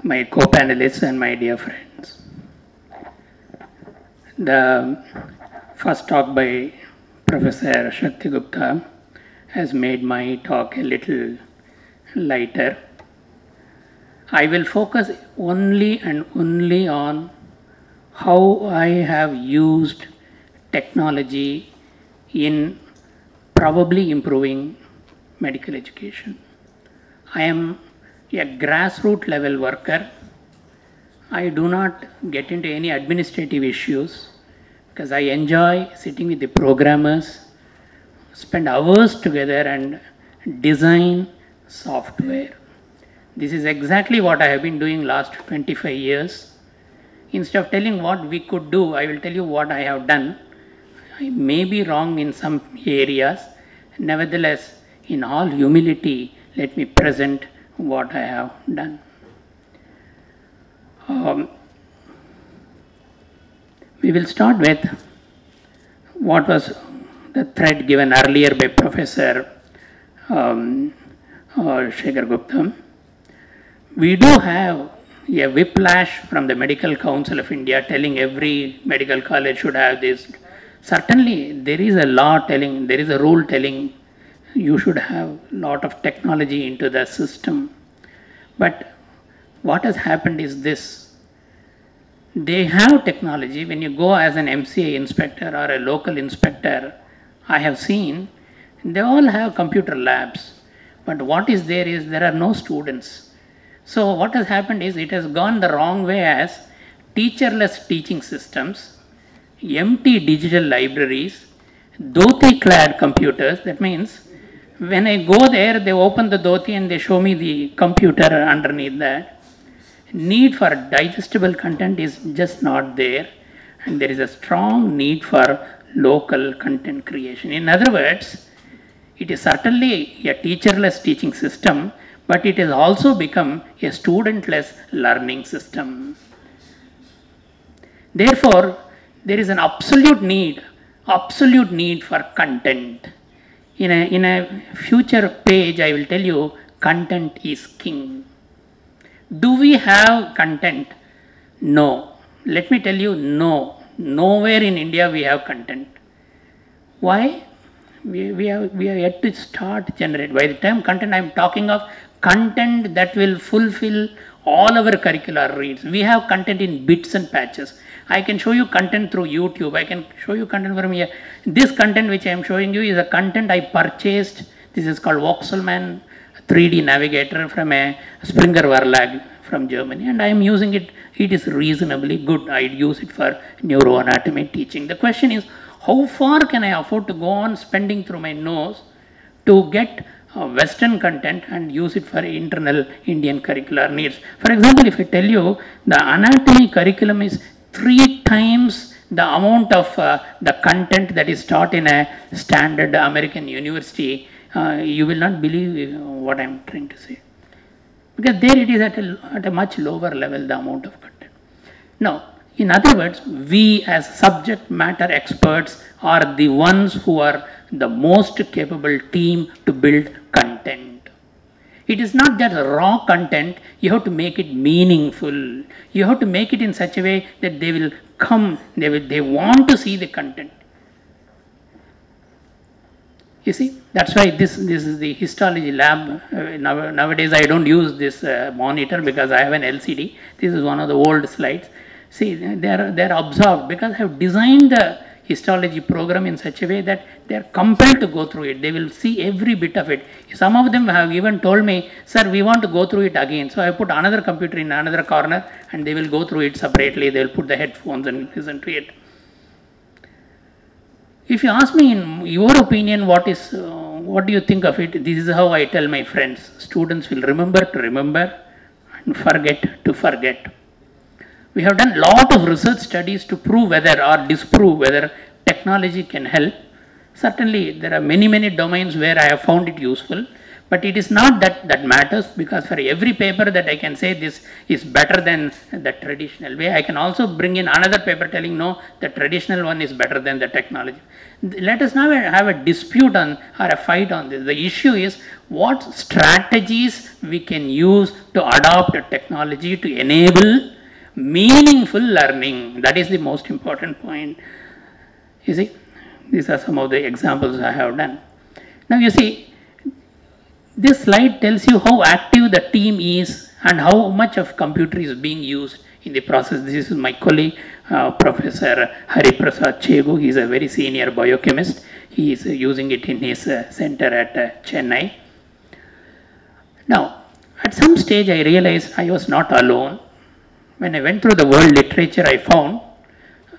my co-panelists and my dear friends. The first talk by Professor Shakti Gupta has made my talk a little lighter. I will focus only and only on how I have used technology in probably improving medical education. I am a grassroots level worker. I do not get into any administrative issues because I enjoy sitting with the programmers, spend hours together and design software. This is exactly what I have been doing last 25 years. Instead of telling what we could do, I will tell you what I have done. I may be wrong in some areas. Nevertheless, in all humility, let me present what I have done. We will start with what was the thread given earlier by Professor Shekhar Gupta. We do have a whiplash from the Medical Council of India telling every medical college should have this. Certainly, there is a law telling, there is a rule telling you should have a lot of technology into the system. But what has happened is this. They have technology. When you go as an MCA inspector or a local inspector, I have seen they all have computer labs. But what is there is there are no students. So what has happened is it has gone the wrong way as teacherless teaching systems, empty digital libraries, dhoti-clad computers. That means when I go there, they open the dhoti and they show me the computer underneath that. Need for digestible content is just not there, and there is a strong need for local content creation. In other words, it is certainly a teacherless teaching system, but it has also become a studentless learning system. Therefore, there is an absolute need for content. In a future page, I will tell you, content is king. Do we have content? No. Let me tell you, no. Nowhere in India we have content. Why? We have yet to start generate. By the time content, I am talking of content that will fulfill all our curricular needs. We have content in bits and patches. I can show you content through YouTube. I can show you content from here. This content which I am showing you is a content I purchased. This is called Voxelman 3D Navigator from a Springer Verlag from Germany, and I am using it. It is reasonably good. I use it for neuroanatomy teaching. The question is, how far can I afford to go on spending through my nose to get Western content and use it for internal Indian curricular needs? For example, if I tell you the anatomy curriculum is 3 times the amount of the content that is taught in a standard American university, you will not believe what I am trying to say. Because there it is at a much lower level, the amount of content. Now, in other words, we as subject matter experts are the ones who are the most capable team to build content. It is not just raw content, you have to make it meaningful. You have to make it in such a way that they will come, they want to see the content. You see, that's why this is the histology lab. Nowadays I don't use this monitor because I have an LCD. This is one of the old slides. See, they're absorbed because I have designed the histology program in such a way that they are compelled to go through it. They will see every bit of it. Some of them have even told me, sir, we want to go through it again. So I put another computer in another corner and they will go through it separately. They will put the headphones and listen to it. If you ask me in your opinion, what do you think of it? This is how I tell my friends. Students will remember to remember and forget to forget. We have done a lot of research studies to prove whether or disprove whether technology can help. Certainly, there are many domains where I have found it useful. But it is not that matters, because for every paper that I can say this is better than the traditional way, I can also bring in another paper telling no, the traditional one is better than the technology. Let us now have a dispute on or a fight on this. The issue is what strategies we can use to adopt a technology to enable meaningful learning. That is the most important point. You see, these are some of the examples I have done. Now you see, this slide tells you how active the team is and how much of computer is being used in the process. This is my colleague, Professor Hariprasad Chegu. He is a very senior biochemist. He is using it in his center at Chennai. Now, at some stage I realized I was not alone. When I went through the world literature, I found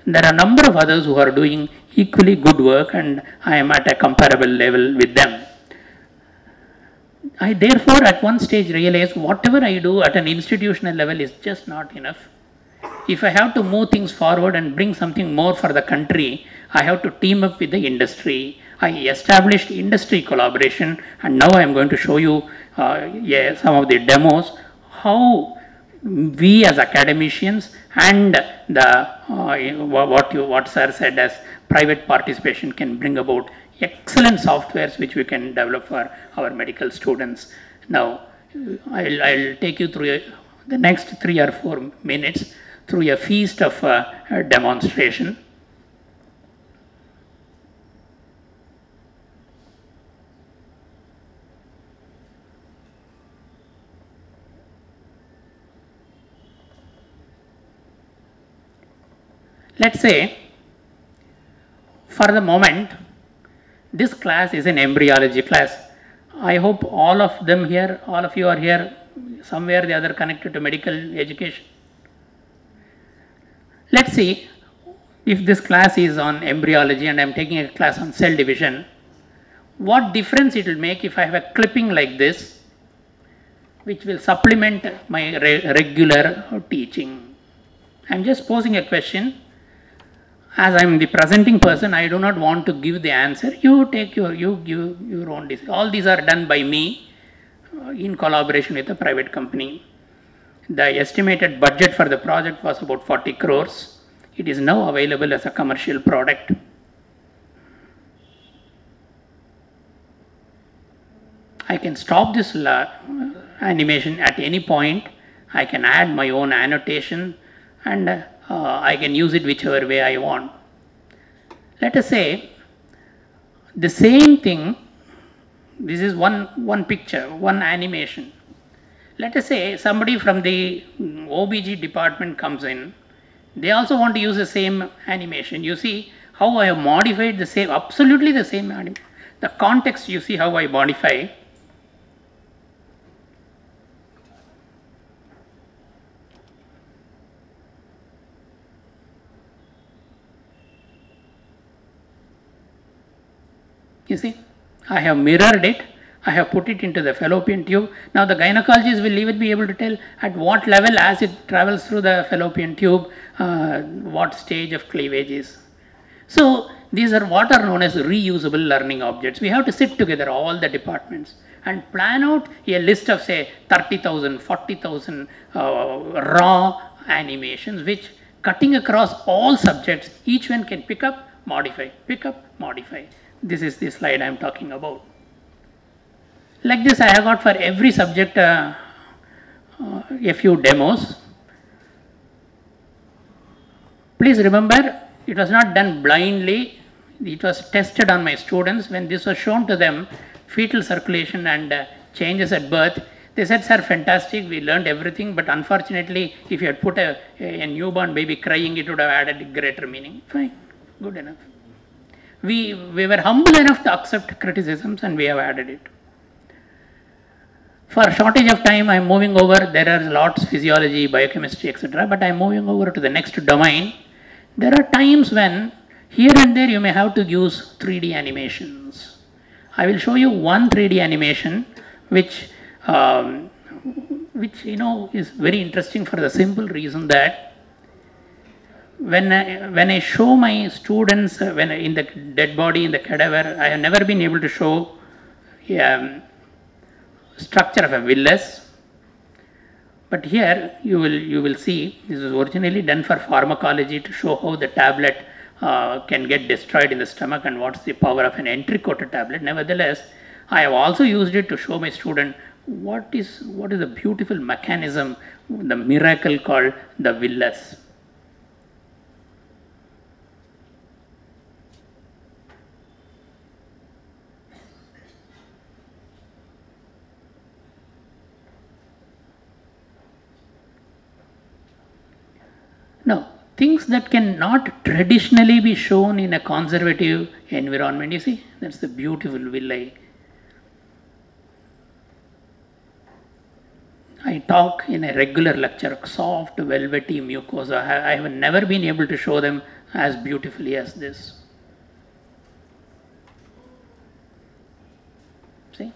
there are a number of others who are doing equally good work, and I am at a comparable level with them. I therefore at one stage realized whatever I do at an institutional level is just not enough. If I have to move things forward and bring something more for the country, I have to team up with the industry. I established industry collaboration, and now I am going to show you some of the demos, how we as academicians and what sir said as private participation can bring about excellent softwares which we can develop for our medical students. Now, I'll take you through the next 3 or 4 minutes through a feast of demonstration. Let's say, for the moment, this class is an embryology class. I hope all of them here, all of you are here, somewhere or the other connected to medical education. Let's see, if this class is on embryology and I am taking a class on cell division, what difference it will make if I have a clipping like this, which will supplement my regular teaching. I am just posing a question. As I am the presenting person, I do not want to give the answer. You take your own decision. All these are done by me in collaboration with a private company. The estimated budget for the project was about 40 crores. It is now available as a commercial product. I can stop this animation at any point. I can add my own annotation, and I can use it whichever way I want. Let us say the same thing, this is one picture, one animation. Let us say somebody from the OBG department comes in, they also want to use the same animation. You see how I have modified the same, absolutely the same animation. The context, you see how I modify. You see, I have mirrored it, I have put it into the fallopian tube. Now the gynecologist will even be able to tell at what level as it travels through the fallopian tube, what stage of cleavage is. So these are what are known as reusable learning objects. We have to sit together, all the departments, and plan out a list of say 30,000, 40,000 raw animations, which cutting across all subjects, each one can pick up, modify, pick up, modify. This is the slide I am talking about. Like this, I have got for every subject a few demos. Please remember, it was not done blindly. It was tested on my students. When this was shown to them, fetal circulation and changes at birth, they said, sir, fantastic, we learned everything, but unfortunately, if you had put a newborn baby crying, it would have added greater meaning. Fine, good enough. We were humble enough to accept criticisms, and we have added it. For shortage of time, I am moving over. There are lots, physiology, biochemistry, etc. But I am moving over to the next domain. There are times when here and there you may have to use 3D animations. I will show you one 3D animation which is very interesting for the simple reason that when I show my students when in the dead body, in the cadaver, I have never been able to show structure of a villus. But here you will see this was originally done for pharmacology to show how the tablet can get destroyed in the stomach and what's the power of an entry-coated tablet. Nevertheless, I have also used it to show my student what is the beautiful mechanism, the miracle called the villus. Now, things that cannot traditionally be shown in a conservative environment, you see, that's the beautiful villi. I talk in a regular lecture, soft, velvety mucosa. I have never been able to show them as beautifully as this. See?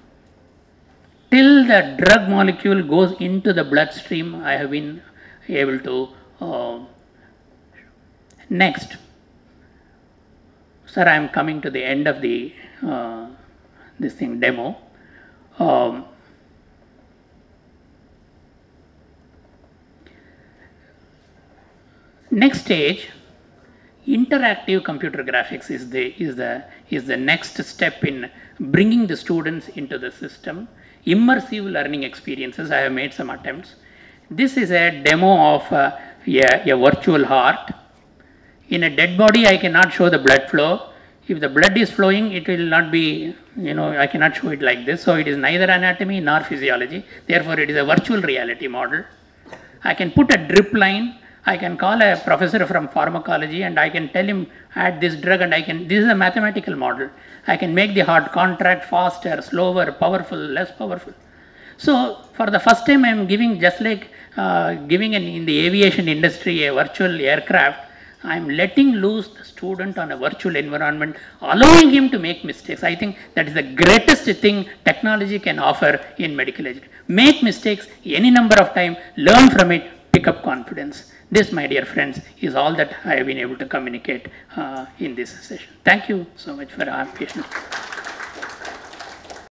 Till the drug molecule goes into the bloodstream, I have been able to. Next, sir, I am coming to the end of the this thing demo. Next stage, interactive computer graphics is the next step in bringing the students into the system. Immersive learning experiences, I have made some attempts. This is a demo of a virtual heart. In a dead body, I cannot show the blood flow. If the blood is flowing, it will not be, I cannot show it like this. So it is neither anatomy nor physiology. Therefore, it is a virtual reality model. I can put a drip line. I can call a professor from pharmacology and I can tell him add this drug and this is a mathematical model. I can make the heart contract faster, slower, powerful, less powerful. So for the first time I am giving, just like giving in the aviation industry a virtual aircraft, I am letting loose the student on a virtual environment, allowing him to make mistakes. I think that is the greatest thing technology can offer in medical education. Make mistakes any number of times, learn from it, pick up confidence. This, my dear friends, is all that I have been able to communicate in this session. Thank you so much for your patience.